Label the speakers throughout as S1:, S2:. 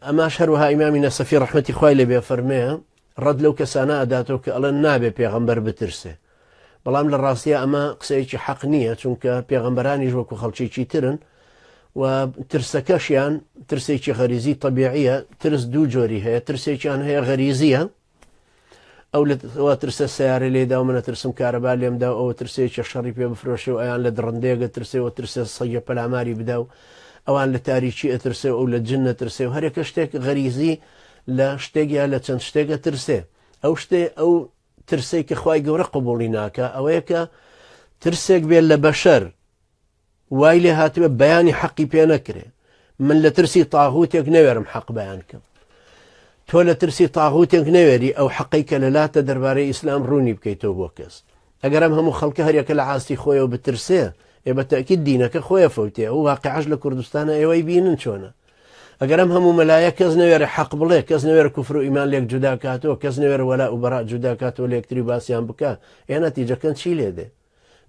S1: ئەما هەروەها ئیمامی نەسەفی ڕەحمەتی خوای لێ بێ فەرمێ ڕەد لەو کەسانە ئەداتەوە کە ئەڵێن نابێ پێغەمبەر بترسێ، بەڵام لە ڕاستیە ئەمە قسەیەکی حەق نییە، چونکە پێغەمبەرانیش وەکو خەڵکیێکی ترن و ترسەکەشیان ترسێکی غەریزی طبیعیە. ترس دوو جۆری هەیە، ترسێکیان هەیە غەریزیە، ئەو لەوە ترسە سیارە لێدا و منە ترسم کارەبا لێمدا، ئەوە ترسێکی شەڕی پێ بفرۆشێ و ئەیان لە درڕندەیەگە ترسێەوە ترسە سەگە پەلاماری بدا و ئەوان لە تاریکی ئەترسێ و لە جنە ترسێ و هەرێکە شتێک غەریزی لە شتێکیا لە چەند شتێکە ترسێ. ئەو شتێ ئەو ترسێک کە خوای گەورە قبوڵی ناکە ئەوەیە کە ترسێک بێت لە بەشەر وای لێ هاتووە بەیانی حەقی پێ نەکرێ. من لە ترسی تاغوتێک نەوێرم حەق بەیان کەم، تۆ لە ترسی تاغوتێک نەوێری ئەو حەقی کە لەلاتە دەربارەی ئیسلام ڕوونی بکەیتەوە بۆ کەس. ئەگەر ئەم هەموو خەڵکە هەرێکە لە ئاستی خۆیەوە بترسێ ێ بەتەکید دینەکە خۆیە فەوتێ و واقعش لە کوردستانە ئێوەی بینن چۆنە. ئەگەر ئەم هەموو مەلایە کەس نەوێرە حەق بڵێ، کەس نەوێرە کوفر و ئیمان لێک جودا کاتەوە، کەس نەوێرە وەلا و بەڕا جودا کاتەوە لە یەکتری باسییان بکە، ئێ نەتیجەکەن چی لێ دێ؟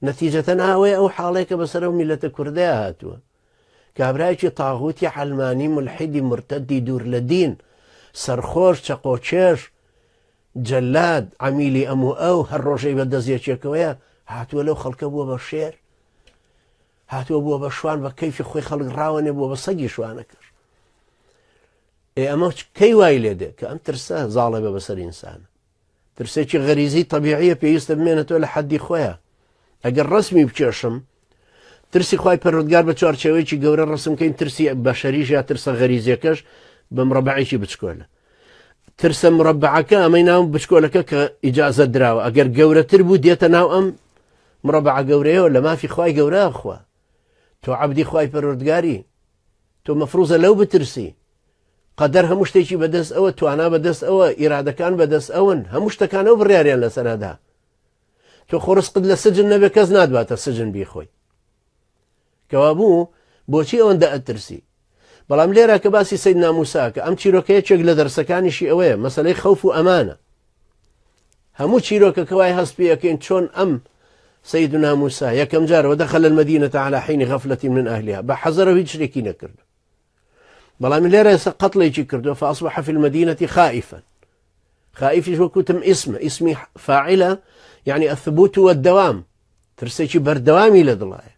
S1: نەتیجەتەن ئەوەیە ئەو حاڵەیەکە بەسەر ئەو میلەتە کوردەیە هاتووە، کابرایکی تاغوتی حەلمانی ملحیدی مرتەدی دوور لە دین، سەرخۆش چەقۆچێش جەلاد عەمیلی ئەموو ئەو هەر ڕۆژەی بە دەزیەکێکەوەیە هاتووە لەو خەڵکە بووە بە شێر، هاتووە بووە بە شوان، بە کەیفی خۆی خەڵک ڕاوەنێ بووە بە سەگی شوانە کرد. ئەمە کەی وای لێ دێ کە ئەم ترسە زاڵە بە بەسەر ئینسانە، ترسێکی غەریزی طبیعیە پێویستە بمێنێتەوە لە حەدی خۆیە. ئەگەر ڕسمی بکێشم ترسی خوای پەروەردگار بە چوارچێوەیەکی گەورە ڕسم کەین، ترسی بەشەریش یا ترسە غەریزیەکەش بە مرەبعێکی بچکۆلە. ترسە مرەبعەکە ئەمەی ناو بچکۆلەکە کە ئیجازە دراوە، ئەگەر گەورەتر بوو دێتە ناو ئەم مرەبعە گەورەیەوە لە مافی خوای گەورە خوا. تۆ عەبدی خوای پەروەردگاری، تۆ مەفروزە لەو بترسی. قەدەر هەموو شتێکی بەدەست ئەوە، توانا بەدەست ئەوە، ئیرادەکان بەدەست ئەوەن، هەموو شتەکان ئەو بڕیاریان لەسەردا. تۆ خۆڕسقت لە سجن نەبێ کەس نادواتە سجن بیخۆی. کەوا بوو بۆچی ئەوەندە ئەترسی؟ بەڵام لێرە کە باسی سەیدنا موسا کە ئەم چیرۆکەیەکێک لە دەرسەکانیشی ئەوەیە، مەسەلەی خەوف و ئەمانە. هەموو چیرۆکە کەوای هەست پێ یەکەین چۆن ئەم سەیدنا موسا یەکەم جارەوە دەخەل المەدینەة على حین غەفلەة من ئەهلیها بە حەزەرەوە هیچ شتێکی نەکرد، بەڵام لێرە ئێستا قەتڵێکی کردووە فأصبح في المدينة خائفا. خائفیش وەکوتم ئیسمی فاعلە، یعنی الثبوت والدوام، ترسێکی بەردەوامی لە دڵایە.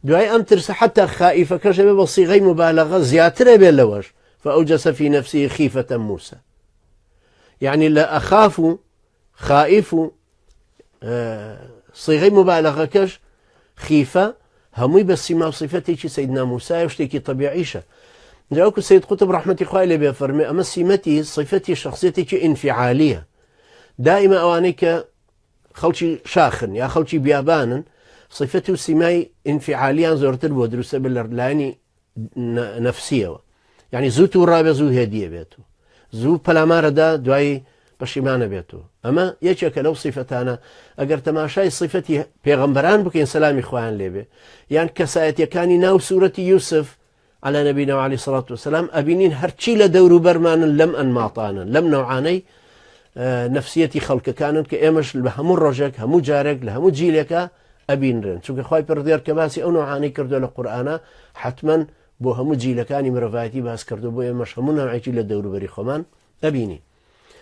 S1: دوای ئەم ترسە حتا خائفەکەش بێ بە صیغەی مبالغە زیاترە بێ لەوەش، فأوجس في نفسه خيفة موسى، يعني لا أخاف خائف صيغي مبالغة كش خيفة همي بس ما صفتي سيدنا موسى وشتكي طبيعيشة. جاوك السيد قطب رحمة الله عليه بيفرمي أما سمتي صفتي شخصيتي انفعالية، دائما أوانيك خلشي شاخن يا خلشي بيابان صفته سماي انفعاليا زورتر بودروسة بالرلاني نفسية، يعني زوتو رابع زو هدية بيتو زو بلامار دا دواي بشيمانة بيتو. أما يجيك لو صفتانا أقر تماشاي صفتي بيغمبران بكين سلامي خوان ليبي، يعني كسايت يكاني ناو سورة يوسف على نبينا عليه الصلاة والسلام أبينين هرشي لدور برمان لم أنماطانا لم نوعاني نفسيتي خلق كانن كإمش لهمو الرجك همو جارك لهمو جيلك أبين رن شوك خواي بردير كباسي أو نوعاني كردو للقرآن حتما بو همو جيلكاني مرفاتي باس كردو بو إمش همو نوعيتي لدور بري خمان أبيني.